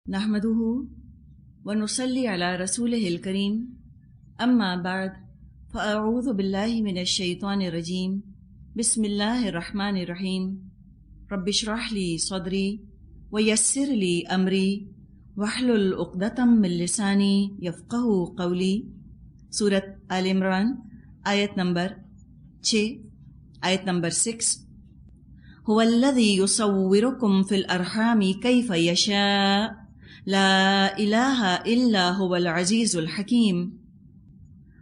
نحمدہ ونصلی علی رسولہ الکریم اما بعد فاعوذ باللہ من الشیطان الرجیم بسم اللہ الرحمن الرحیم رب اشرح لی صدری ویسر لی امری واحلل عقدۃ من لسانی یفقہوا قولی۔ سورۃ آل عمران آیت نمبر 6، آیت نمبر 6۔ هو الذی یصورکم فی الارحام کیف یشاء لا الہ الا هو العزیز الحکیم۔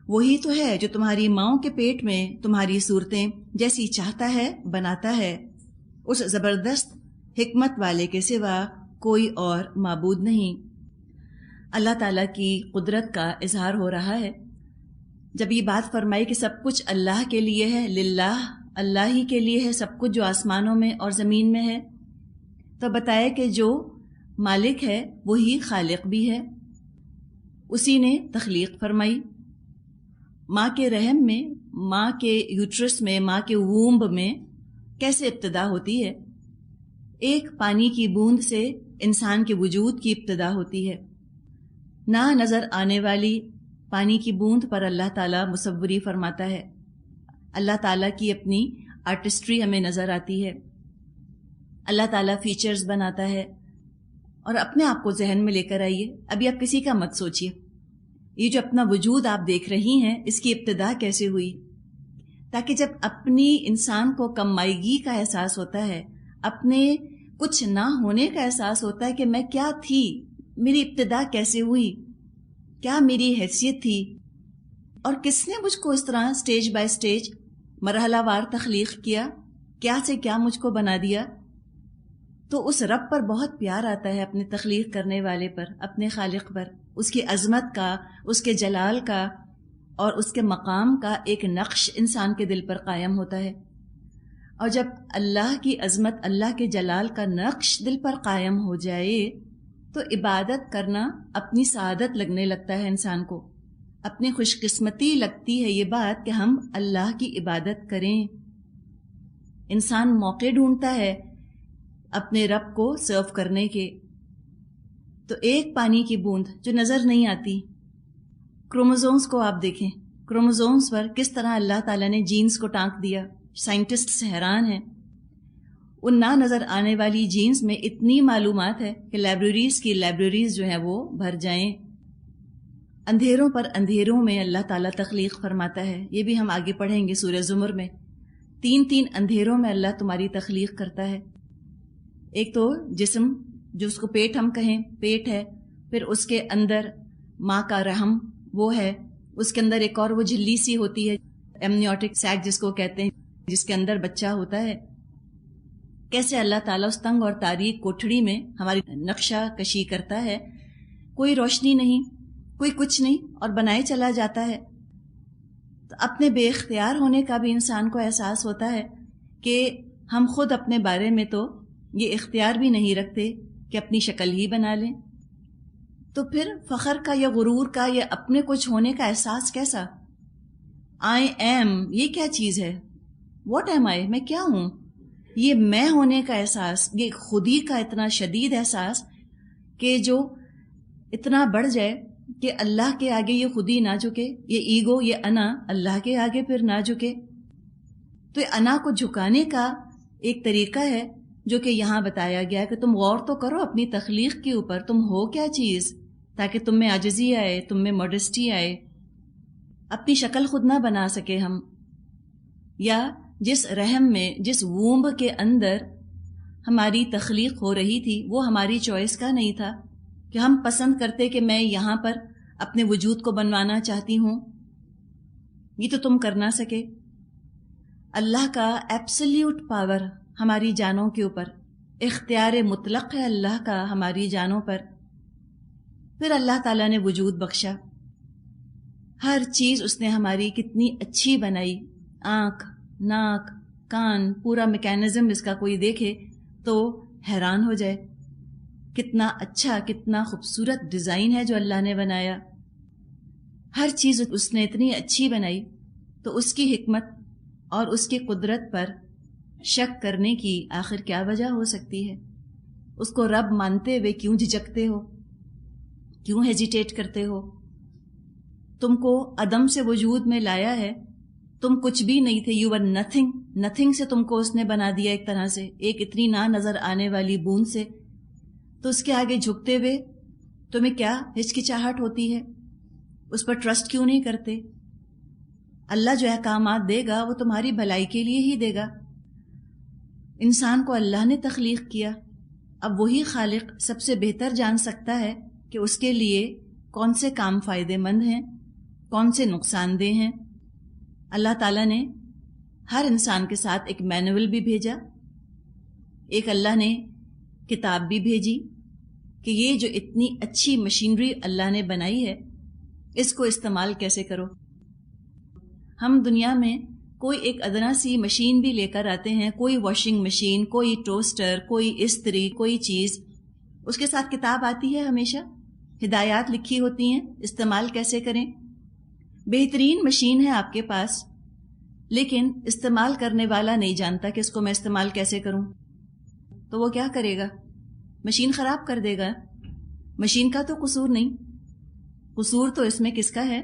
وہی تو ہے جو تمہاری ماؤں کے پیٹ میں تمہاری صورتیں جیسی چاہتا ہے بناتا ہے، اس زبردست حکمت والے کے سوا کوئی اور معبود نہیں۔ اللہ تعالیٰ کی قدرت کا اظہار ہو رہا ہے جب یہ بات فرمائی کہ سب کچھ اللہ کے لیے ہے، للہ، اللہ ہی کے لیے ہے سب کچھ جو آسمانوں میں اور زمین میں ہے، تو بتایا کہ جو مالک ہے وہی خالق بھی ہے، اسی نے تخلیق فرمائی۔ ماں کے رحم میں، ماں کے یوٹرس میں، ماں کے وومب میں کیسے ابتدا ہوتی ہے؟ ایک پانی کی بوند سے انسان کے وجود کی ابتدا ہوتی ہے۔ نہ نظر آنے والی پانی کی بوند پر اللہ تعالیٰ مصوری فرماتا ہے۔ اللہ تعالیٰ کی اپنی آرٹسٹری ہمیں نظر آتی ہے۔ اللہ تعالیٰ فیچرز بناتا ہے، اور اپنے آپ کو ذہن میں لے کر آئیے، ابھی آپ کسی کا مت سوچیے، یہ جو اپنا وجود آپ دیکھ رہی ہیں اس کی ابتدا کیسے ہوئی؟ تاکہ جب اپنی انسان کو کمائیگی کا احساس ہوتا ہے، اپنے کچھ نہ ہونے کا احساس ہوتا ہے کہ میں کیا تھی، میری ابتدا کیسے ہوئی، کیا میری حیثیت تھی، اور کس نے مجھ کو اس طرح سٹیج بائی سٹیج مرحلہ وار تخلیق کیا، کیا سے کیا مجھ کو بنا دیا۔ تو اس رب پر بہت پیار آتا ہے، اپنے تخلیق کرنے والے پر، اپنے خالق پر، اس کی عظمت کا، اس کے جلال کا اور اس کے مقام کا ایک نقش انسان کے دل پر قائم ہوتا ہے۔ اور جب اللہ کی عظمت، اللہ کے جلال کا نقش دل پر قائم ہو جائے تو عبادت کرنا اپنی سعادت لگنے لگتا ہے انسان کو، اپنی خوش قسمتی لگتی ہے یہ بات کہ ہم اللہ کی عبادت کریں۔ انسان موقع ڈھونڈتا ہے اپنے رب کو سرو کرنے کے۔ تو ایک پانی کی بوند جو نظر نہیں آتی، کروموزومز کو آپ دیکھیں، کروموزومز پر کس طرح اللہ تعالیٰ نے جینز کو ٹانک دیا، سائنٹسٹ حیران ہیں۔ ان نہ نظر آنے والی جینز میں اتنی معلومات ہے کہ لائبریریز کی لائبریریز جو ہیں وہ بھر جائیں۔ اندھیروں پر اندھیروں میں اللہ تعالیٰ تخلیق فرماتا ہے، یہ بھی ہم آگے پڑھیں گے سورہ زمر میں۔ 3 اندھیروں میں اللہ تمہاری تخلیق کرتا ہے۔ ایک تو جسم جو اس کو پیٹ ہم کہیں، پیٹ ہے، پھر اس کے اندر ماں کا رحم وہ ہے، اس کے اندر ایک اور وہ جھلی سی ہوتی ہے، ایمنیوٹک سیک جس کو کہتے ہیں، جس کے اندر بچہ ہوتا ہے۔ کیسے اللہ تعالیٰ اس تنگ اور تاریک کوٹھڑی میں ہماری نقشہ کشی کرتا ہے، کوئی روشنی نہیں، کوئی کچھ نہیں، اور بنائے چلا جاتا ہے۔ تو اپنے بے اختیار ہونے کا بھی انسان کو احساس ہوتا ہے کہ ہم خود اپنے بارے میں تو یہ اختیار بھی نہیں رکھتے کہ اپنی شکل ہی بنا لیں۔ تو پھر فخر کا یا غرور کا یا اپنے کچھ ہونے کا احساس کیسا؟ آئی ایم، یہ کیا چیز ہے؟ واٹ ایم آئی، میں کیا ہوں؟ یہ میں ہونے کا احساس، یہ خودی کا اتنا شدید احساس کہ جو اتنا بڑھ جائے کہ اللہ کے آگے یہ خودی نہ جھکے، یہ ایگو، یہ انا اللہ کے آگے پھر نہ جھکے۔ تو یہ انا کو جھکانے کا ایک طریقہ ہے جو کہ یہاں بتایا گیا کہ تم غور تو کرو اپنی تخلیق کے اوپر، تم ہو کیا چیز، تاکہ تم میں عاجزی آئے، تم میں موڈسٹی آئے۔ اپنی شکل خود نہ بنا سکے ہم، یا جس رحم میں، جس وومب کے اندر ہماری تخلیق ہو رہی تھی وہ ہماری چوائس کا نہیں تھا کہ ہم پسند کرتے کہ میں یہاں پر اپنے وجود کو بنوانا چاہتی ہوں، یہ تو تم کر نہ سکے۔ اللہ کا ایبسلیوٹ پاور ہماری جانوں کے اوپر، اختیار مطلق ہے اللہ کا ہماری جانوں پر۔ پھر اللہ تعالیٰ نے وجود بخشا، ہر چیز اس نے ہماری کتنی اچھی بنائی، آنکھ، ناک، کان، پورا میکینزم اس کا کوئی دیکھے تو حیران ہو جائے، کتنا اچھا، کتنا خوبصورت ڈیزائن ہے جو اللہ نے بنایا۔ ہر چیز اس نے اتنی اچھی بنائی، تو اس کی حکمت اور اس کی قدرت پر شک کرنے کی آخر کیا وجہ ہو سکتی ہے؟ اس کو رب مانتے ہوئے کیوں جھجکتے ہو، کیوں ہیزیٹیٹ کرتے ہو؟ تم کو عدم سے وجود میں لایا ہے، تم کچھ بھی نہیں تھے، یو آر نتھنگ، نتھنگ سے تم کو اس نے بنا دیا ایک طرح سے، ایک اتنی نہ نظر آنے والی بوند سے، تو اس کے آگے جھکتے ہوئے تمہیں کیا ہچکچاہٹ ہوتی ہے؟ اس پر ٹرسٹ کیوں نہیں کرتے؟ اللہ جو احکامات دے گا وہ تمہاری بھلائی کے لیے ہی دے گا۔ انسان کو اللہ نے تخلیق کیا، اب وہی خالق سب سے بہتر جان سکتا ہے کہ اس کے لیے کون سے کام فائدہ مند ہیں، کون سے نقصان دہ ہیں۔ اللہ تعالیٰ نے ہر انسان کے ساتھ ایک مینول بھی بھیجا، ایک اللہ نے کتاب بھی بھیجی کہ یہ جو اتنی اچھی مشینری اللہ نے بنائی ہے اس کو استعمال کیسے کرو۔ ہم دنیا میں کوئی ایک ادنا سی مشین بھی لے کر آتے ہیں، کوئی واشنگ مشین، کوئی ٹوسٹر، کوئی استری، کوئی چیز، اس کے ساتھ کتاب آتی ہے، ہمیشہ ہدایات لکھی ہوتی ہیں استعمال کیسے کریں۔ بہترین مشین ہے آپ کے پاس، لیکن استعمال کرنے والا نہیں جانتا کہ اس کو میں استعمال کیسے کروں، تو وہ کیا کرے گا؟ مشین خراب کر دے گا۔ مشین کا تو قصور نہیں، قصور تو اس میں کس کا ہے؟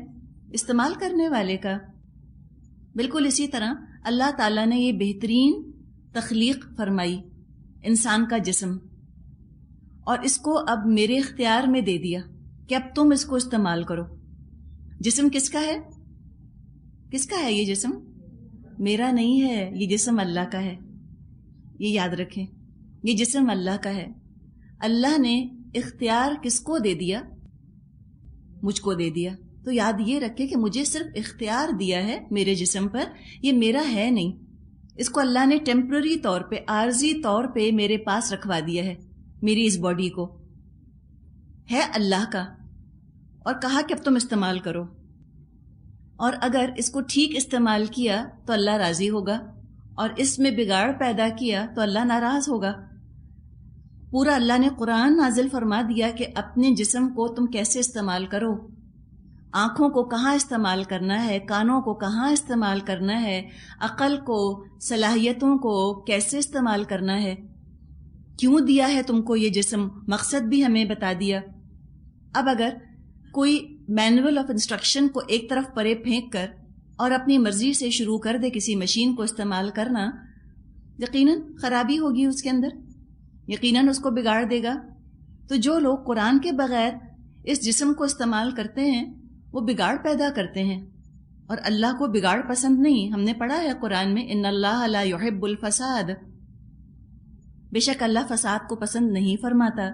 استعمال کرنے والے کا۔ بالکل اسی طرح اللہ تعالیٰ نے یہ بہترین تخلیق فرمائی انسان کا جسم، اور اس کو اب میرے اختیار میں دے دیا کہ اب تم اس کو استعمال کرو۔ جسم کس کا ہے؟ کس کا ہے یہ جسم؟ میرا نہیں ہے، یہ جسم اللہ کا ہے، یہ یاد رکھیں، یہ جسم اللہ کا ہے۔ اللہ نے اختیار کس کو دے دیا؟ مجھ کو دے دیا۔ تو یاد یہ رکھے کہ مجھے صرف اختیار دیا ہے میرے جسم پر، یہ میرا ہے نہیں۔ اس کو اللہ نے ٹیمپرری طور پہ، عارضی طور پہ میرے پاس رکھوا دیا ہے، میری اس باڈی کو ہے اللہ کا، اور کہا کہ اب تم استعمال کرو، اور اگر اس کو ٹھیک استعمال کیا تو اللہ راضی ہوگا، اور اس میں بگاڑ پیدا کیا تو اللہ ناراض ہوگا۔ پورا اللہ نے قرآن نازل فرما دیا کہ اپنے جسم کو تم کیسے استعمال کرو، آنکھوں کو کہاں استعمال کرنا ہے، کانوں کو کہاں استعمال کرنا ہے، عقل کو، صلاحیتوں کو کیسے استعمال کرنا ہے، کیوں دیا ہے تم کو یہ جسم، مقصد بھی ہمیں بتا دیا۔ اب اگر کوئی مینول آف انسٹرکشن کو ایک طرف پرے پھینک کر اور اپنی مرضی سے شروع کر دے کسی مشین کو استعمال کرنا، یقیناً خرابی ہوگی اس کے اندر، یقیناً اس کو بگاڑ دے گا۔ تو جو لوگ قرآن کے بغیر اس جسم کو استعمال کرتے ہیں وہ بگاڑ پیدا کرتے ہیں، اور اللہ کو بگاڑ پسند نہیں۔ ہم نے پڑھا ہے قرآن میں، ان اللہ لا يحب الفساد، بے شک اللہ فساد کو پسند نہیں فرماتا۔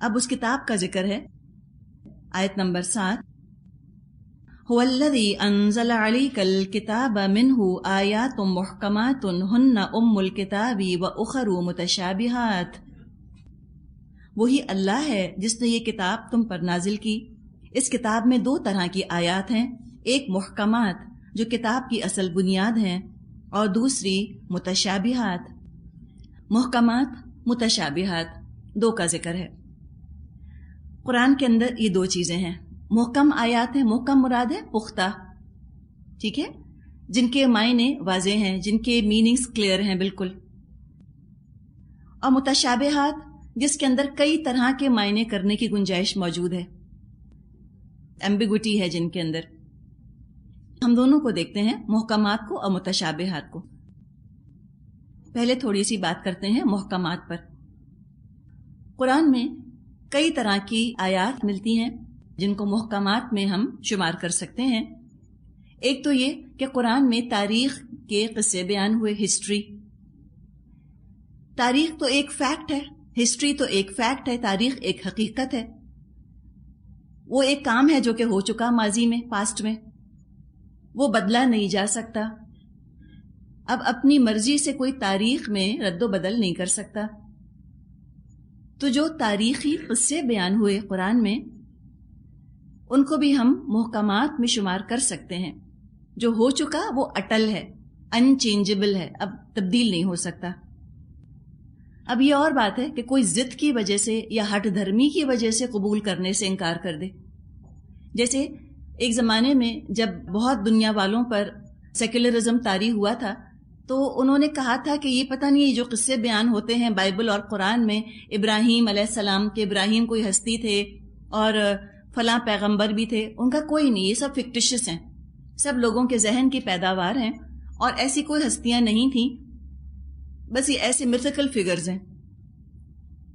اب اس کتاب کا ذکر ہے، آیت نمبر 7، هو الذی انزل علیک الکتاب منہ آیات محکمات ہن ام الکتاب واخر متشابہات۔ وہی اللہ ہے جس نے یہ کتاب تم پر نازل کی۔ اس کتاب میں دو طرح کی آیات ہیں، ایک محکمات جو کتاب کی اصل بنیاد ہیں، اور دوسری متشابہات۔ محکمات، متشابہات، دو کا ذکر ہے قرآن کے اندر۔ یہ دو چیزیں ہیں، محکم آیات ہیں، محکم مراد ہے پختہ، ٹھیک ہے، جن کے معنی واضح ہیں، جن کے میننگز کلیئر ہیں بالکل، اور متشابہات جس کے اندر کئی طرح کے معنی کرنے کی گنجائش موجود ہے، ایمبیگوٹی ہے جن کے اندر۔ ہم دونوں کو دیکھتے ہیں، محکمات کو اور متشابہات کو۔ پہلے تھوڑی سی بات کرتے ہیں محکمات پر۔ قرآن میں کئی طرح کی آیات ملتی ہیں جن کو محکمات میں ہم شمار کر سکتے ہیں۔ ایک تو یہ کہ قرآن میں تاریخ کے قصے بیان ہوئے، ہسٹری۔ تاریخ تو ایک فیکٹ ہے، ہسٹری تو ایک فیکٹ ہے، تاریخ ایک حقیقت ہے، وہ ایک کام ہے جو کہ ہو چکا ماضی میں، پاسٹ میں، وہ بدلا نہیں جا سکتا۔ اب اپنی مرضی سے کوئی تاریخ میں رد و بدل نہیں کر سکتا۔ تو جو تاریخی قصے بیان ہوئے قرآن میں، ان کو بھی ہم محکمات میں شمار کر سکتے ہیں۔ جو ہو چکا وہ اٹل ہے، انچینجبل ہے، اب تبدیل نہیں ہو سکتا۔ اب یہ اور بات ہے کہ کوئی ضد کی وجہ سے یا ہٹ دھرمی کی وجہ سے قبول کرنے سے انکار کر دے۔ جیسے ایک زمانے میں جب بہت دنیا والوں پر سیکولرزم طاری ہوا تھا، تو انہوں نے کہا تھا کہ یہ پتہ نہیں جو قصے بیان ہوتے ہیں بائبل اور قرآن میں ابراہیم علیہ السلام کے، ابراہیم کوئی ہستی تھے اور فلاں پیغمبر بھی تھے، ان کا کوئی نہیں، یہ سب فکٹیشس ہیں، سب لوگوں کے ذہن کی پیداوار ہیں، اور ایسی کوئی ہستیاں نہیں تھیں، بس یہ ایسے میتھیکل فگرز ہیں۔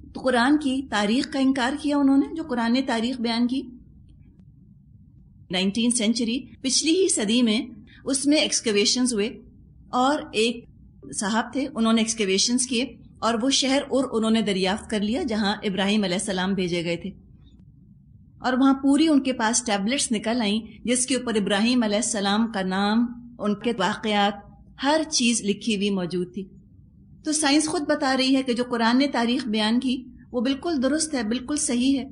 تو قرآن کی تاریخ کا انکار کیا انہوں نے، جو قرآن نے تاریخ بیان کی 19 سینچری، پچھلی ہی صدی میں، اس میں ایکسکیویشنز ہوئے، اور ایک صاحب تھے، انہوں نے ایکسکیویشنز کیے اور وہ شہر انہوں نے دریافت کر لیا جہاں ابراہیم علیہ السلام بھیجے گئے تھے، اور وہاں پوری ان کے پاس ٹیبلٹس نکل آئیں جس کے اوپر ابراہیم علیہ السلام کا نام، ان کے واقعات، ہر چیز لکھی ہوئی موجود تھی۔ تو سائنس خود بتا رہی ہے کہ جو قرآن نے تاریخ بیان کی وہ بالکل درست ہے، بالکل صحیح ہے،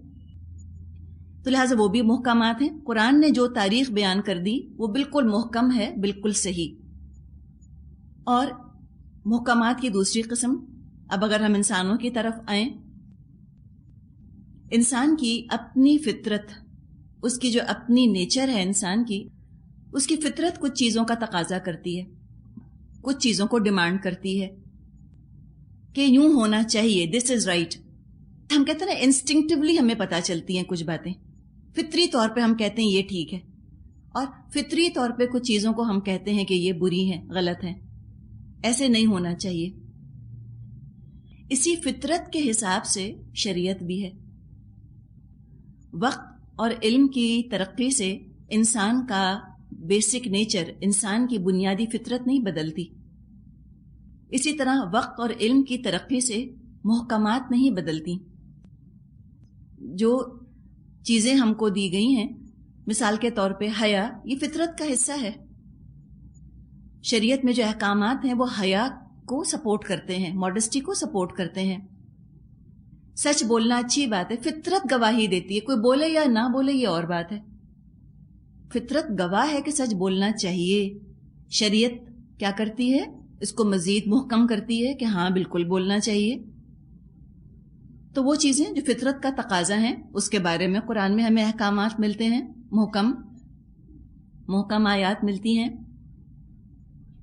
تو لہٰذا وہ بھی محکمات ہیں۔ قرآن نے جو تاریخ بیان کر دی وہ بالکل محکم ہے، بالکل صحیح۔ اور محکمات کی دوسری قسم، اب اگر ہم انسانوں کی طرف آئیں، انسان کی اپنی فطرت، اس کی جو اپنی نیچر ہے انسان کی، اس کی فطرت کچھ چیزوں کا تقاضا کرتی ہے، کچھ چیزوں کو ڈیمانڈ کرتی ہے کہ یوں ہونا چاہیے، دس از رائٹ۔ ہم کہتے ہیں نا انسٹنکٹیولی ہمیں پتہ چلتی ہیں کچھ باتیں، فطری طور پہ ہم کہتے ہیں یہ ٹھیک ہے، اور فطری طور پہ کچھ چیزوں کو ہم کہتے ہیں کہ یہ بری ہیں، غلط ہیں، ایسے نہیں ہونا چاہیے۔ اسی فطرت کے حساب سے شریعت بھی ہے۔ وقت اور علم کی ترقی سے انسان کا بیسک نیچر، انسان کی بنیادی فطرت نہیں بدلتی، اسی طرح وقت اور علم کی ترقی سے محکمات نہیں بدلتی۔ جو چیزیں ہم کو دی گئی ہیں، مثال کے طور پہ حیا، یہ فطرت کا حصہ ہے۔ شریعت میں جو احکامات ہیں وہ حیا کو سپورٹ کرتے ہیں، ماڈسٹی کو سپورٹ کرتے ہیں۔ سچ بولنا اچھی بات ہے، فطرت گواہی دیتی ہے، کوئی بولے یا نہ بولے یہ اور بات ہے، فطرت گواہ ہے کہ سچ بولنا چاہیے۔ شریعت کیا کرتی ہے؟ اس کو مزید محکم کرتی ہے کہ ہاں بالکل بولنا چاہیے۔ تو وہ چیزیں جو فطرت کا تقاضا ہیں اس کے بارے میں قرآن میں ہمیں احکامات ملتے ہیں، محکم آیات ملتی ہیں۔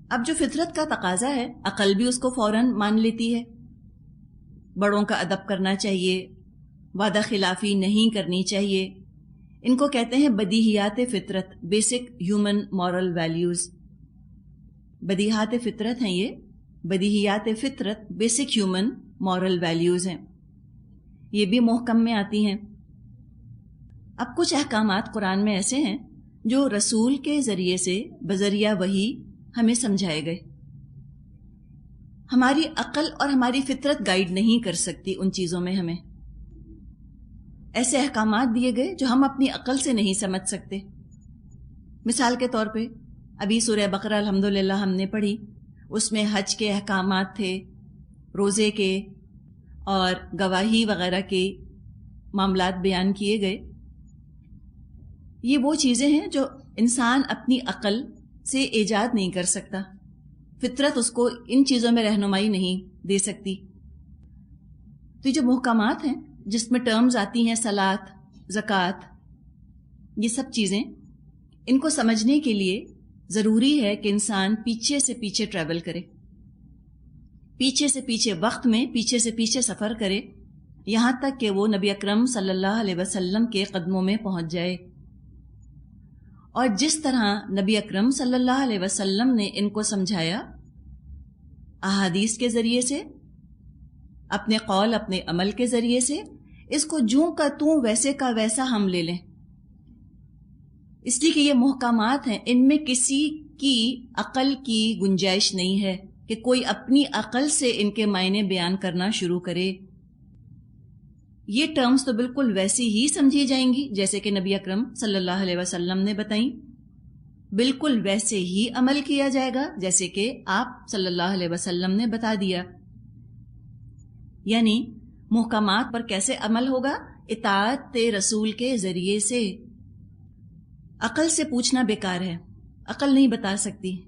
اب جو فطرت کا تقاضا ہے، عقل بھی اس کو فوراً مان لیتی ہے۔ بڑوں کا ادب کرنا چاہیے، وعدہ خلافی نہیں کرنی چاہیے، ان کو کہتے ہیں بدیہیات فطرت، بیسک ہیومن مورل ویلیوز۔ بدیہات فطرت ہیں یہ، بدیہیات فطرت بیسک ہیومن مورل ویلیوز ہیں، یہ بھی محکم میں آتی ہیں۔ اب کچھ احکامات قرآن میں ایسے ہیں جو رسول کے ذریعے سے بذریعہ وحی ہمیں سمجھائے گئے۔ ہماری عقل اور ہماری فطرت گائیڈ نہیں کر سکتی ان چیزوں میں، ہمیں ایسے احکامات دیے گئے جو ہم اپنی عقل سے نہیں سمجھ سکتے۔ مثال کے طور پہ ابھی سورہ بقرہ الحمدللہ ہم نے پڑھی، اس میں حج کے احکامات تھے، روزے کے اور گواہی وغیرہ کے معاملات بیان کیے گئے۔ یہ وہ چیزیں ہیں جو انسان اپنی عقل سے ایجاد نہیں کر سکتا، فطرت اس کو ان چیزوں میں رہنمائی نہیں دے سکتی۔ تو یہ جو محکمات ہیں جس میں ٹرمز آتی ہیں، صلاۃ، زکوٰۃ، یہ سب چیزیں، ان کو سمجھنے کے لیے ضروری ہے کہ انسان پیچھے سے پیچھے ٹریول کرے، پیچھے سے پیچھے وقت میں پیچھے سے پیچھے سفر کرے، یہاں تک کہ وہ نبی اکرم صلی اللہ علیہ وسلم کے قدموں میں پہنچ جائے۔ اور جس طرح نبی اکرم صلی اللہ علیہ وسلم نے ان کو سمجھایا، احادیث کے ذریعے سے، اپنے قول اپنے عمل کے ذریعے سے، اس کو جوں کا توں ویسے کا ویسا ہم لے لیں، اس لیے کہ یہ محکمات ہیں، ان میں کسی کی عقل کی گنجائش نہیں ہے کہ کوئی اپنی عقل سے ان کے معنی بیان کرنا شروع کرے۔ یہ ٹرمز تو بالکل ویسی ہی سمجھی جائیں گی جیسے کہ نبی اکرم صلی اللہ علیہ وسلم نے بتائیں، بالکل ویسے ہی عمل کیا جائے گا جیسے کہ آپ صلی اللہ علیہ وسلم نے بتا دیا۔ یعنی محکمات پر کیسے عمل ہوگا؟ اطاعت رسول کے ذریعے سے۔ عقل سے پوچھنا بیکار ہے، عقل نہیں بتا سکتی،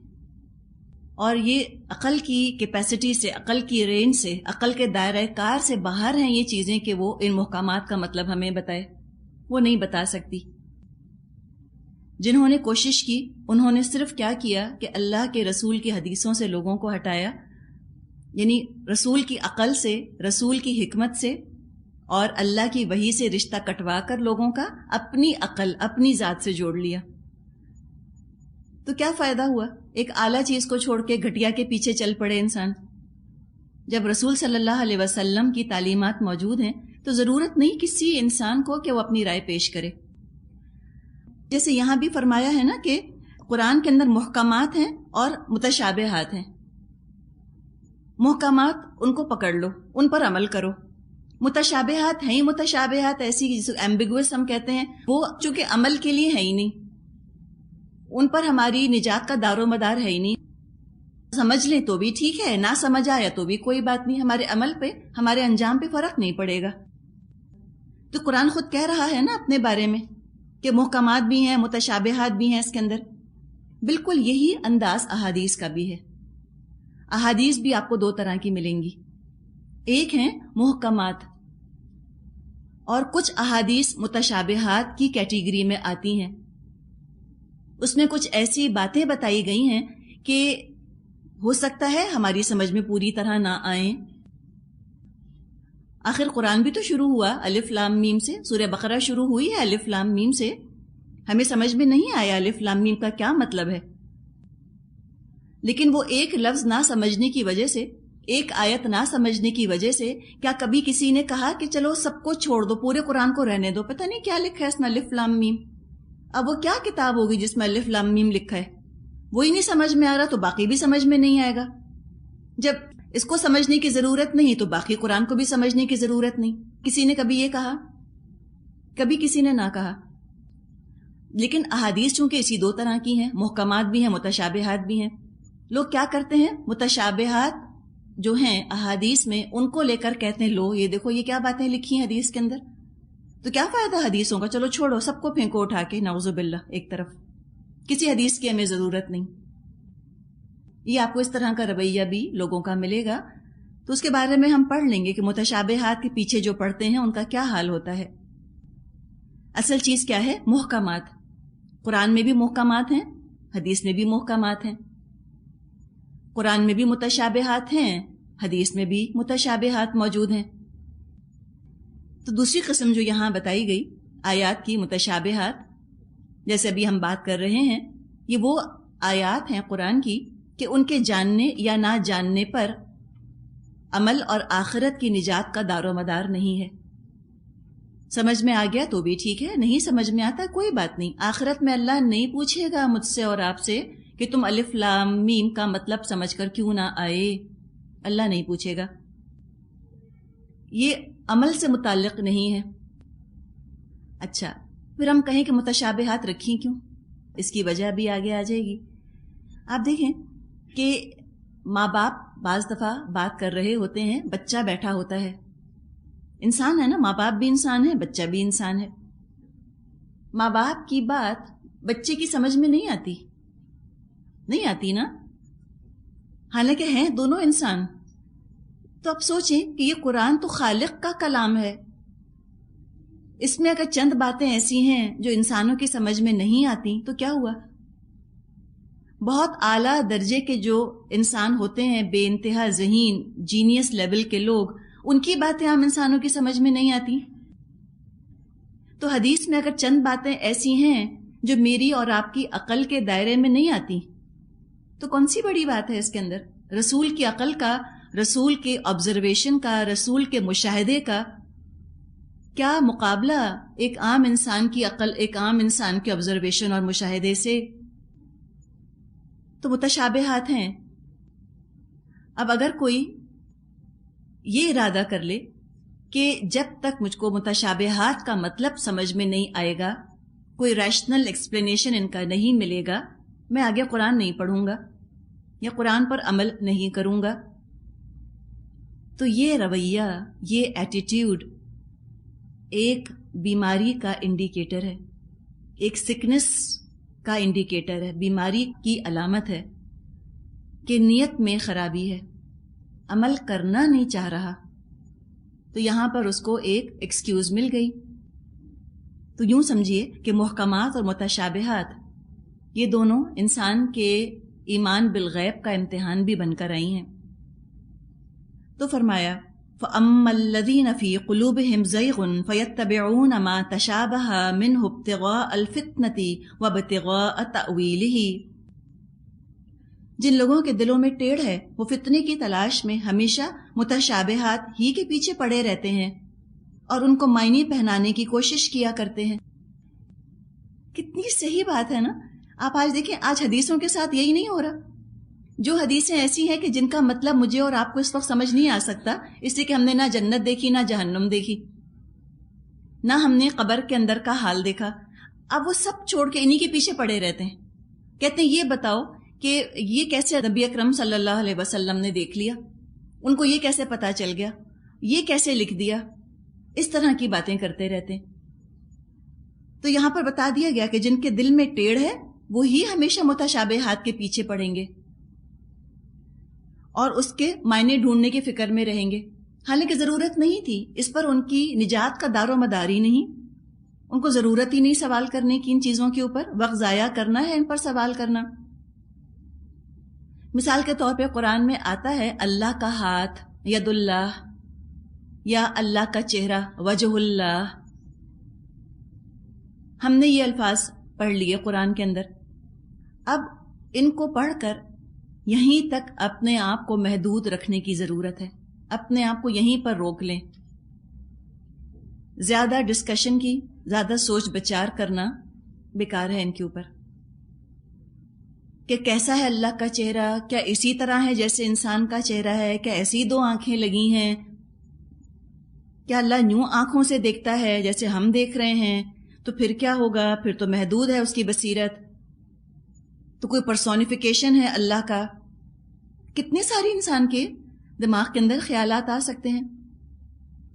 اور یہ عقل کی کیپیسٹی سے، عقل کی رینج سے، عقل کے دائرہ کار سے باہر ہیں یہ چیزیں کہ وہ ان محکمات کا مطلب ہمیں بتائے، وہ نہیں بتا سکتی۔ جنہوں نے کوشش کی انہوں نے صرف کیا کیا کہ اللہ کے رسول کی حدیثوں سے لوگوں کو ہٹایا، یعنی رسول کی عقل سے، رسول کی حکمت سے اور اللہ کی وحی سے رشتہ کٹوا کر لوگوں کا اپنی عقل، اپنی ذات سے جوڑ لیا۔ تو کیا فائدہ ہوا؟ ایک اعلیٰ چیز کو چھوڑ کے گھٹیا کے پیچھے چل پڑے انسان۔ جب رسول صلی اللہ علیہ وسلم کی تعلیمات موجود ہیں تو ضرورت نہیں کسی انسان کو کہ وہ اپنی رائے پیش کرے۔ جیسے یہاں بھی فرمایا ہے نا کہ قرآن کے اندر محکمات ہیں اور متشابہات ہیں۔ محکمات ان کو پکڑ لو، ان پر عمل کرو۔ متشابہات ہیں ہی متشابہات ایسی جسے ایمبیگوس ہم کہتے ہیں، وہ چونکہ عمل کے لیے ہے ہی نہیں، ان پر ہماری نجات کا دار و مدار ہے ہی نہیں۔ سمجھ لیں تو بھی ٹھیک ہے، نہ سمجھ آیا تو بھی کوئی بات نہیں، ہمارے عمل پہ، ہمارے انجام پہ فرق نہیں پڑے گا۔ تو قرآن خود کہہ رہا ہے نا اپنے بارے میں کہ محکمات بھی ہیں، متشابہات بھی ہیں اس کے اندر۔ بالکل یہی انداز احادیث کا بھی ہے۔ احادیث بھی آپ کو دو طرح کی ملیں گی، ایک ہیں محکمات، اور کچھ احادیث متشابہات کی کیٹیگری میں آتی ہیں۔ اس میں کچھ ایسی باتیں بتائی گئی ہیں کہ ہو سکتا ہے ہماری سمجھ میں پوری طرح نہ آئیں۔ آخر قرآن بھی تو شروع ہوا الف لام میم سے، سورہ بقرہ شروع ہوئی ہے الف لام میم سے۔ ہمیں سمجھ میں نہیں آیا الف لام میم کا کیا مطلب ہے، لیکن وہ ایک لفظ نہ سمجھنے کی وجہ سے، ایک آیت نہ سمجھنے کی وجہ سے کیا کبھی کسی نے کہا کہ چلو سب کو چھوڑ دو، پورے قرآن کو رہنے دو، پتہ نہیں کیا لکھا ہے اس میں الف لام میم؟ اب وہ کیا کتاب ہوگی جس میں الف لام میم لکھا ہے؟ وہی نہیں سمجھ میں آ رہا تو باقی بھی سمجھ میں نہیں آئے گا۔ جب اس کو سمجھنے کی ضرورت نہیں تو باقی قرآن کو بھی سمجھنے کی ضرورت نہیں۔ کسی نے کبھی یہ کہا؟ کبھی کسی نے نہ کہا۔ لیکن احادیث چونکہ اسی دو طرح کی ہیں، محکمات بھی ہیں، متشابہات بھی ہیں۔ لوگ کیا کرتے ہیں، متشابہات جو ہیں احادیث میں ان کو لے کر کہتے ہیں لو یہ دیکھو یہ کیا باتیں لکھی ہیں حدیث کے اندر، تو کیا فائدہ حدیثوں کا، چلو چھوڑو سب کو پھینکو اٹھا کے نعوذ باللہ ایک طرف، کسی حدیث کی ہمیں ضرورت نہیں۔ یہ آپ کو اس طرح کا رویہ بھی لوگوں کا ملے گا، تو اس کے بارے میں ہم پڑھ لیں گے کہ متشابہات کے پیچھے جو پڑھتے ہیں ان کا کیا حال ہوتا ہے۔ اصل چیز کیا ہے؟ محکمات۔ قرآن میں بھی محکمات ہیں، حدیث میں بھی محکمات ہیں۔ قرآن میں بھی متشابہات ہیں، حدیث میں بھی متشابہات موجود ہیں۔ تو دوسری قسم جو یہاں بتائی گئی آیات کی متشابہات، جیسے ابھی ہم بات کر رہے ہیں، یہ وہ آیات ہیں قرآن کی کہ ان کے جاننے یا نہ جاننے پر عمل اور آخرت کی نجات کا دار و مدار نہیں ہے۔ سمجھ میں آ گیا تو بھی ٹھیک ہے، نہیں سمجھ میں آتا کوئی بات نہیں، آخرت میں اللہ نہیں پوچھے گا مجھ سے اور آپ سے کہ تم الف لام میم کا مطلب سمجھ کر کیوں نہ آئے، اللہ نہیں پوچھے گا۔ یہ عمل سے متعلق نہیں ہے۔ اچھا پھر ہم کہیں کہ متشابہات رکھیں کیوں؟ اس کی وجہ بھی آگے آ جائے گی۔ آپ دیکھیں کہ ماں باپ بعض دفعہ بات کر رہے ہوتے ہیں، بچہ بیٹھا ہوتا ہے، انسان ہے نا، ماں باپ بھی انسان ہے، بچہ بھی انسان ہے۔ ماں باپ کی بات بچے کی سمجھ میں نہیں آتی نا، حالانکہ ہیں دونوں انسان۔ تو اب سوچیں کہ یہ قرآن تو خالق کا کلام ہے، اس میں اگر چند باتیں ایسی ہیں جو انسانوں کی سمجھ میں نہیں آتی تو کیا ہوا؟ بہت اعلیٰ درجے کے جو انسان ہوتے ہیں، بے انتہا ذہین جینیس لیول کے لوگ، ان کی باتیں عام انسانوں کی سمجھ میں نہیں آتی۔ تو حدیث میں اگر چند باتیں ایسی ہیں جو میری اور آپ کی عقل کے دائرے میں نہیں آتی تو کون سی بڑی بات ہے اس کے اندر؟ رسول کی عقل کا، رسول کے آبزرویشن کا، رسول کے مشاہدے کا کیا مقابلہ ایک عام انسان کی عقل، ایک عام انسان کے آبزرویشن اور مشاہدے سے؟ تو متشابہات ہیں۔ اب اگر کوئی یہ ارادہ کر لے کہ جب تک مجھ کو متشابہات کا مطلب سمجھ میں نہیں آئے گا، کوئی ریشنل ایکسپلینیشن ان کا نہیں ملے گا، میں آگے قرآن نہیں پڑھوں گا یا قرآن پر عمل نہیں کروں گا، تو یہ رویہ، یہ ایٹیٹیوڈ ایک بیماری کا انڈیکیٹر ہے، ایک سکنس کا انڈیکیٹر ہے، بیماری کی علامت ہے کہ نیت میں خرابی ہے، عمل کرنا نہیں چاہ رہا۔ تو یہاں پر اس کو ایک ایکسکیوز مل گئی۔ تو یوں سمجھیے کہ محکمات اور متشابہات یہ دونوں انسان کے ایمان بالغیب کا امتحان بھی بن کر آئی ہیں۔ تو فرمایا فَأَمَّا الَّذِينَ فِي قُلُوبِهِمْ زَيْغٌ فَيَتَّبِعُونَ مَا تَشَابَهَ مِنْهُ ابْتِغَاءَ الْفِتْنَةِ وَابْتِغَاءَ تَأْوِيلِهِ، جن لوگوں کے دلوں میں ٹیڑھ ہے وہ فتنے کی تلاش میں ہمیشہ متشابہات ہی کے پیچھے پڑے رہتے ہیں اور ان کو معنی پہنانے کی کوشش کیا کرتے ہیں۔ کتنی صحیح بات ہے نا۔ آپ آج دیکھیں، آج حدیثوں کے ساتھ یہی نہیں ہو رہا۔ جو حدیثیں ایسی ہیں کہ جن کا مطلب مجھے اور آپ کو اس وقت سمجھ نہیں آ سکتا، اس لیے کہ ہم نے نہ جنت دیکھی نہ جہنم دیکھی، نہ ہم نے قبر کے اندر کا حال دیکھا، اب وہ سب چھوڑ کے انہی کے پیچھے پڑے رہتے ہیں۔ کہتے ہیں یہ بتاؤ کہ یہ کیسے نبی اکرم صلی اللہ علیہ وسلم نے دیکھ لیا، ان کو یہ کیسے پتا چل گیا، یہ کیسے لکھ دیا، اس طرح کی باتیں کرتے رہتے ہیں۔ تو یہاں پر بتا دیا گیا کہ جن کے دل میں ٹیڑھ ہے وہی ہمیشہ متشابہات کے پیچھے پڑیں گے اور اس کے معنی ڈھونڈنے کی فکر میں رہیں گے، حالانکہ ضرورت نہیں تھی، اس پر ان کی نجات کا دار و مدار ہی نہیں، ان کو ضرورت ہی نہیں سوال کرنے کی ان چیزوں کے اوپر، وقت ضائع کرنا ہے ان پر سوال کرنا۔ مثال کے طور پہ قرآن میں آتا ہے اللہ کا ہاتھ، ید اللہ، یا اللہ کا چہرہ، وجہ اللہ۔ ہم نے یہ الفاظ پڑھ لیے قرآن کے اندر، اب ان کو پڑھ کر یہیں تک اپنے آپ کو محدود رکھنے کی ضرورت ہے، اپنے آپ کو یہیں پر روک لیں۔ زیادہ ڈسکشن کی، زیادہ سوچ بچار کرنا بیکار ہے ان کے اوپر، کہ کیسا ہے اللہ کا چہرہ، کیا اسی طرح ہے جیسے انسان کا چہرہ ہے، کیا ایسی دو آنکھیں لگی ہیں، کیا اللہ یوں آنکھوں سے دیکھتا ہے جیسے ہم دیکھ رہے ہیں، تو پھر کیا ہوگا، پھر تو محدود ہے اس کی بصیرت، تو کوئی پرسونیفیکیشن ہے اللہ کا۔ کتنے ساری انسان کے دماغ کے اندر خیالات آ سکتے ہیں،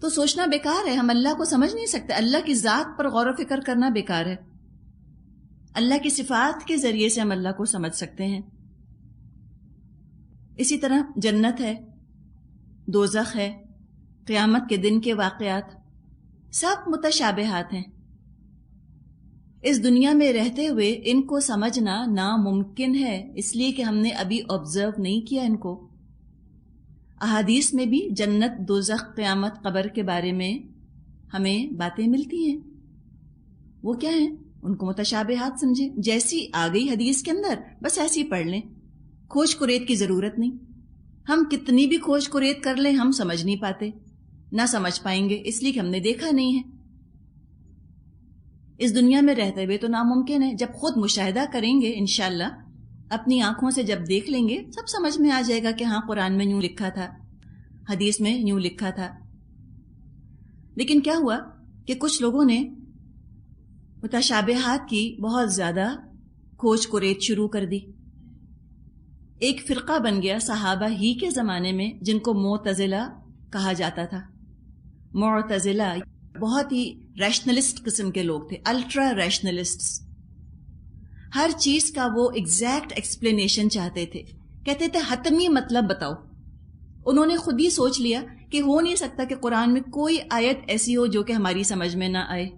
تو سوچنا بیکار ہے، ہم اللہ کو سمجھ نہیں سکتے، اللہ کی ذات پر غور و فکر کرنا بیکار ہے۔ اللہ کی صفات کے ذریعے سے ہم اللہ کو سمجھ سکتے ہیں۔ اسی طرح جنت ہے، دوزخ ہے، قیامت کے دن کے واقعات، سب متشابہات ہیں۔ اس دنیا میں رہتے ہوئے ان کو سمجھنا ناممکن ہے، اس لیے کہ ہم نے ابھی آبزرو نہیں کیا ان کو۔ احادیث میں بھی جنت، دوزخ، قیامت، قبر کے بارے میں ہمیں باتیں ملتی ہیں۔ وہ کیا ہیں؟ ان کو متشابہات سمجھیں، جیسی آ گئی حدیث کے اندر بس ایسی پڑھ لیں، کھوج کرید کی ضرورت نہیں۔ ہم کتنی بھی کھوج کرید کر لیں ہم سمجھ نہیں پاتے، نہ سمجھ پائیں گے، اس لیے کہ ہم نے دیکھا نہیں ہے۔ اس دنیا میں رہتے ہوئے تو ناممکن ہے، جب خود مشاہدہ کریں گے انشاءاللہ، اپنی آنکھوں سے جب دیکھ لیں گے سب سمجھ میں آ جائے گا کہ ہاں قرآن میں یوں لکھا تھا، حدیث میں یوں لکھا تھا۔ لیکن کیا ہوا کہ کچھ لوگوں نے متشابہات کی بہت زیادہ کھوج کرید شروع کر دی۔ ایک فرقہ بن گیا صحابہ ہی کے زمانے میں جن کو معتزلہ کہا جاتا تھا۔ معتزلہ بہت ہی ریشنلسٹ قسم کے لوگ تھے، الٹرا ریشنلسٹس۔ ہر چیز کا وہ ایگزیکٹ ایکسپلینیشن چاہتے تھے، کہتے تھے حتمی مطلب بتاؤ۔ انہوں نے خود ہی سوچ لیا کہ ہو نہیں سکتا کہ قرآن میں کوئی آیت ایسی ہو جو کہ ہماری سمجھ میں نہ آئے۔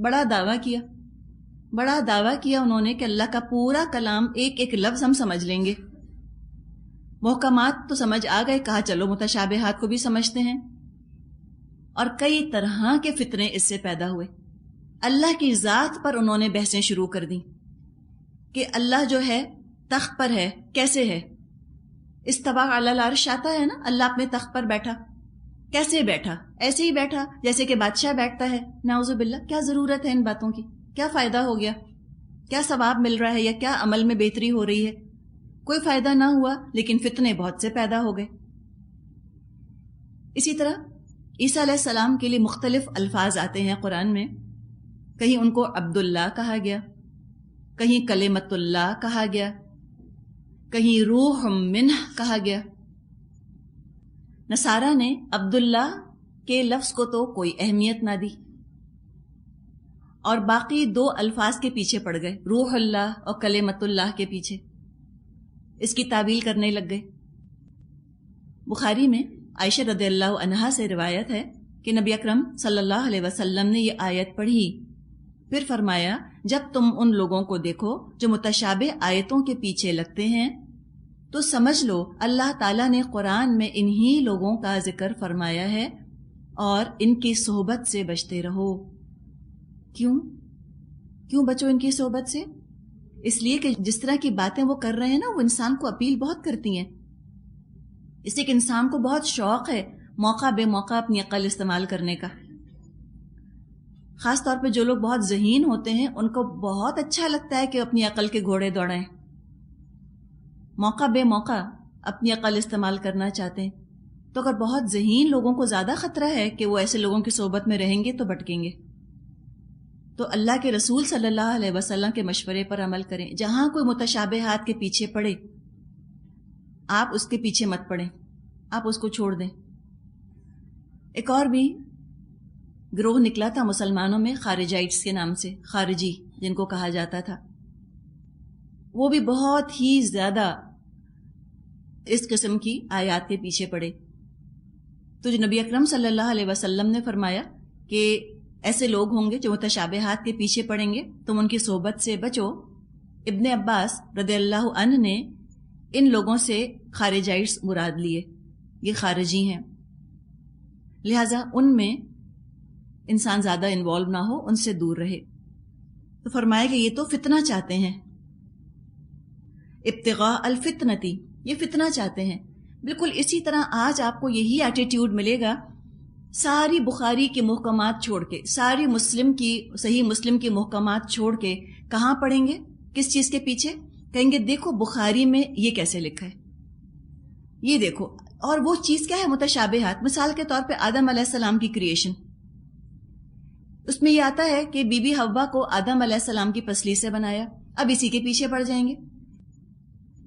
بڑا دعویٰ کیا انہوں نے کہ اللہ کا پورا کلام ایک ایک لفظ ہم سمجھ لیں گے۔ محکمات تو سمجھ آ گئے، کہا چلو متشابہات کو بھی سمجھتے ہیں، اور کئی طرح کے فتنے اس سے پیدا ہوئے۔ اللہ کی ذات پر انہوں نے بحثیں شروع کر دیں کہ اللہ جو ہے تخت پر ہے، کیسے ہے؟ استویٰ علی العرش آتا ہے نا، اللہ اپنے تخت پر بیٹھا، کیسے بیٹھا؟ ایسے ہی بیٹھا جیسے کہ بادشاہ بیٹھتا ہے۔ نعوذ باللہ، کیا ضرورت ہے ان باتوں کی؟ کیا فائدہ ہو گیا؟ کیا ثواب مل رہا ہے یا کیا عمل میں بہتری ہو رہی ہے؟ کوئی فائدہ نہ ہوا، لیکن فتنے بہت سے پیدا ہو گئے۔ اسی طرح عیسیٰ علیہ السلام کے لیے مختلف الفاظ آتے ہیں قرآن میں، کہیں ان کو عبداللہ کہا گیا، کہیں کلمۃ اللہ کہا گیا، کہیں روح منہ کہا گیا۔ نصارہ نے عبداللہ کے لفظ کو تو کوئی اہمیت نہ دی اور باقی دو الفاظ کے پیچھے پڑ گئے، روح اللہ اور کلمۃ اللہ کے پیچھے، اس کی تعویل کرنے لگ گئے۔ بخاری میں عائشہ رضی اللہ عنہا سے روایت ہے کہ نبی اکرم صلی اللہ علیہ وسلم نے یہ آیت پڑھی، پھر فرمایا جب تم ان لوگوں کو دیکھو جو متشابہ آیتوں کے پیچھے لگتے ہیں تو سمجھ لو اللہ تعالیٰ نے قرآن میں انہی لوگوں کا ذکر فرمایا ہے اور ان کی صحبت سے بچتے رہو۔ کیوں بچو ان کی صحبت سے؟ اس لیے کہ جس طرح کی باتیں وہ کر رہے ہیں نا، وہ انسان کو اپیل بہت کرتی ہیں۔ اس لیے کہ انسان کو بہت شوق ہے موقع بے موقع اپنی عقل استعمال کرنے کا۔ خاص طور پہ جو لوگ بہت ذہین ہوتے ہیں ان کو بہت اچھا لگتا ہے کہ اپنی عقل کے گھوڑے دوڑائیں، موقع بے موقع اپنی عقل استعمال کرنا چاہتے ہیں۔ تو اگر بہت ذہین لوگوں کو زیادہ خطرہ ہے کہ وہ ایسے لوگوں کی صحبت میں رہیں گے تو بھٹکیں گے۔ تو اللہ کے رسول صلی اللہ علیہ وسلم کے مشورے پر عمل کریں۔ جہاں کوئی متشابہات کے پیچھے پڑے آپ اس کے پیچھے مت پڑیں، آپ اس کو چھوڑ دیں۔ ایک اور بھی گروہ نکلا تھا مسلمانوں میں خارجائٹس کے نام سے، خارجی جن کو کہا جاتا تھا، وہ بھی بہت ہی زیادہ اس قسم کی آیات کے پیچھے پڑے۔ تو جو نبی اکرم صلی اللہ علیہ وسلم نے فرمایا کہ ایسے لوگ ہوں گے جو متشابہات کے پیچھے پڑیں گے، تم ان کی صحبت سے بچو۔ ابن عباس رضی اللہ عنہ نے ان لوگوں سے خارجائٹس مراد لیے، یہ خارجی ہیں، لہذا ان میں انسان زیادہ انوالو نہ ہو، ان سے دور رہے۔ تو فرمایا کہ یہ تو فتنہ چاہتے ہیں، ابتغاء الفتنتی، یہ فتنہ چاہتے ہیں۔ بالکل اسی طرح آج آپ کو یہی ایٹیٹیوڈ ملے گا، ساری بخاری کے محکمات چھوڑ کے، ساری صحیح مسلم کی محکمات چھوڑ کے کہاں پڑھیں گے؟ کس چیز کے پیچھے؟ کہیں گے دیکھو بخاری میں یہ کیسے لکھا ہے، یہ دیکھو۔ اور وہ چیز کیا ہے؟ متشابہات۔ مثال کے طور پہ آدم علیہ السلام کی کریشن، اس میں یہ آتا ہے کہ بی بی حوا کو آدم علیہ السلام کی پسلی سے بنایا، اب اسی کے پیچھے پڑ جائیں گے۔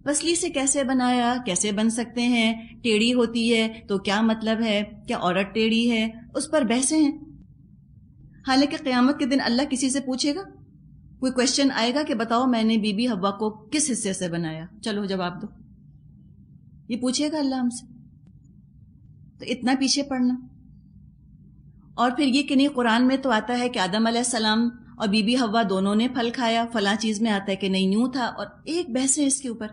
پسلی سے کیسے بنایا، کیسے بن سکتے ہیں، ٹیڑھی ہوتی ہے تو کیا مطلب ہے، کیا عورت ٹیڑھی ہے، اس پر بحثیں ہیں۔ حالانکہ قیامت کے دن اللہ کسی سے پوچھے گا، کوئی کوشچن آئے گا کہ بتاؤ میں نے بی بی حوا کو کس حصے سے بنایا، چلو جواب دو، یہ پوچھے گا اللہ ہم سے۔ تو اتنا پیچھے پڑنا۔ اور پھر یہ کہ نہیں، قرآن میں تو آتا ہے کہ آدم علیہ السلام اور بی بی حوا دونوں نے پھل کھایا، فلاں چیز میں آتا ہے کہ نہیں یوں تھا، اور ایک بحث ہے اس کے اوپر۔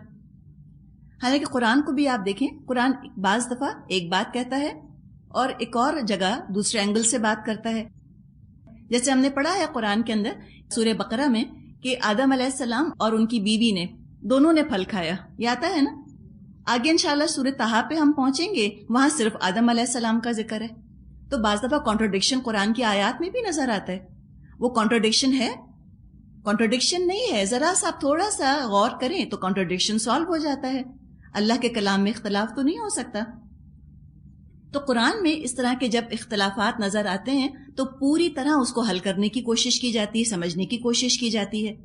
حالانکہ قرآن کو بھی آپ دیکھیں، قرآن بعض دفعہ ایک بات کہتا ہے اور ایک اور جگہ دوسرے اینگل سے بات کرتا ہے۔ جیسے ہم نے پڑھا ہے قرآن کے اندر سورہ بقرہ میں کہ آدم علیہ السلام اور ان کی بیوی نے دونوں نے پھل کھایا، یہ آتا ہے نا۔ آگے انشاءاللہ سورہ طٰہٰ پہ ہم پہنچیں گے، وہاں صرف آدم علیہ السلام کا ذکر ہے۔ تو بعض دفعہ کانٹرڈکشن قرآن کی آیات میں بھی نظر آتا ہے۔ وہ کانٹرڈکشن ہے، کانٹرڈکشن نہیں ہے، ذرا سا آپ تھوڑا سا غور کریں تو کانٹرڈکشن سالو ہو جاتا ہے۔ اللہ کے کلام میں اختلاف تو نہیں ہو سکتا۔ تو قرآن میں اس طرح کے جب اختلافات نظر آتے ہیں تو پوری طرح اس کو حل کرنے کی کوشش کی جاتی ہے، سمجھنے کی کوشش کی جاتی ہے۔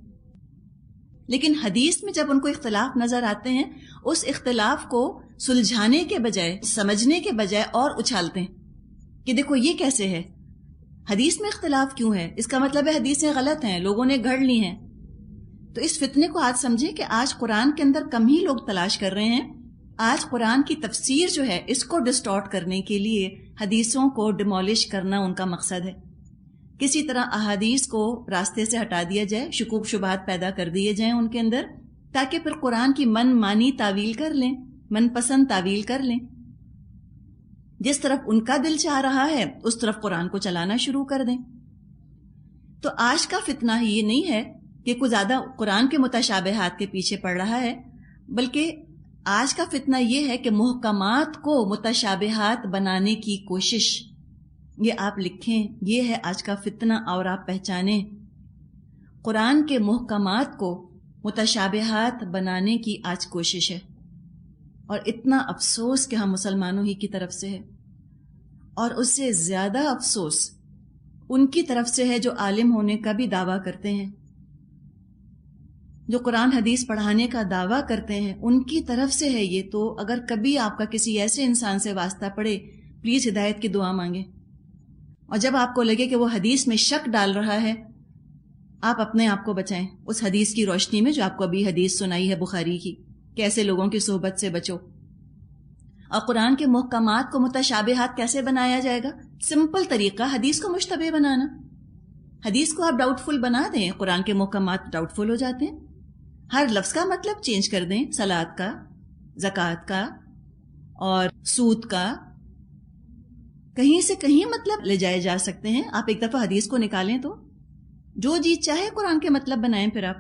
لیکن حدیث میں جب ان کو اختلاف نظر آتے ہیں، اس اختلاف کو سلجھانے کے بجائے، سمجھنے کے بجائے اور اچھالتے ہیں کہ دیکھو یہ کیسے ہے، حدیث میں اختلاف کیوں ہے، اس کا مطلب ہے حدیثیں غلط ہیں، لوگوں نے گھڑ لی ہیں۔ تو اس فتنے کو آج سمجھیں کہ آج قرآن کے اندر کم ہی لوگ تلاش کر رہے ہیں۔ آج قرآن کی تفسیر جو ہے اس کو ڈسٹارٹ کرنے کے لیے حدیثوں کو ڈیمولش کرنا ان کا مقصد ہے۔ کسی طرح احادیث کو راستے سے ہٹا دیا جائے، شکوک شبہات پیدا کر دیے جائیں ان کے اندر، تاکہ پھر قرآن کی من مانی تعویل کر لیں، من پسند تعویل کر لیں۔ جس طرف ان کا دل چاہ رہا ہے اس طرف قرآن کو چلانا شروع کر دیں۔ تو آج کا فتنہ یہ نہیں ہے کہ کوئی زیادہ قرآن کے متشابہات کے پیچھے پڑ رہا ہے، بلکہ آج کا فتنہ یہ ہے کہ محکمات کو متشابہات بنانے کی کوشش، یہ آپ لکھیں، یہ ہے آج کا فتنہ، اور آپ پہچانیں قرآن کے محکمات کو متشابہات بنانے کی آج کوشش ہے۔ اور اتنا افسوس کہ ہم مسلمانوں ہی کی طرف سے ہے، اور اس سے زیادہ افسوس ان کی طرف سے ہے جو عالم ہونے کا بھی دعویٰ کرتے ہیں، جو قرآن حدیث پڑھانے کا دعویٰ کرتے ہیں، ان کی طرف سے ہے یہ۔ تو اگر کبھی آپ کا کسی ایسے انسان سے واسطہ پڑے، پلیز ہدایت کی دعا مانگیں، اور جب آپ کو لگے کہ وہ حدیث میں شک ڈال رہا ہے، آپ اپنے آپ کو بچائیں اس حدیث کی روشنی میں جو آپ کو ابھی حدیث سنائی ہے بخاری کی کہ ایسے لوگوں کی صحبت سے بچو۔ اور قرآن کے محکمات کو متشابہات کیسے بنایا جائے گا؟ سمپل طریقہ، حدیث کو مشتبہ بنانا۔ حدیث کو آپ ڈاؤٹ فل بنا دیں، قرآن کے محکمات ڈاؤٹ فل ہو جاتے ہیں. ہر لفظ کا مطلب چینج کر دیں، صلاۃ کا، زکوٰۃ کا اور سود کا، کہیں سے کہیں مطلب لے جائے جا سکتے ہیں. آپ ایک دفعہ حدیث کو نکالیں تو جو جی چاہے قرآن کے مطلب بنائیں پھر آپ.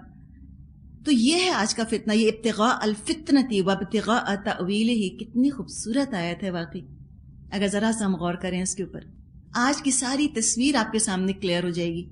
تو یہ ہے آج کا فتنہ، یہ ابتغاء الفتنۃ وابتغاء تأویلہ. کتنی خوبصورت آیت ہے واقعی، اگر ذرا سا ہم غور کریں اس کے اوپر. آج کی ساری تصویر آپ کے سامنے کلیئر ہو جائے گی.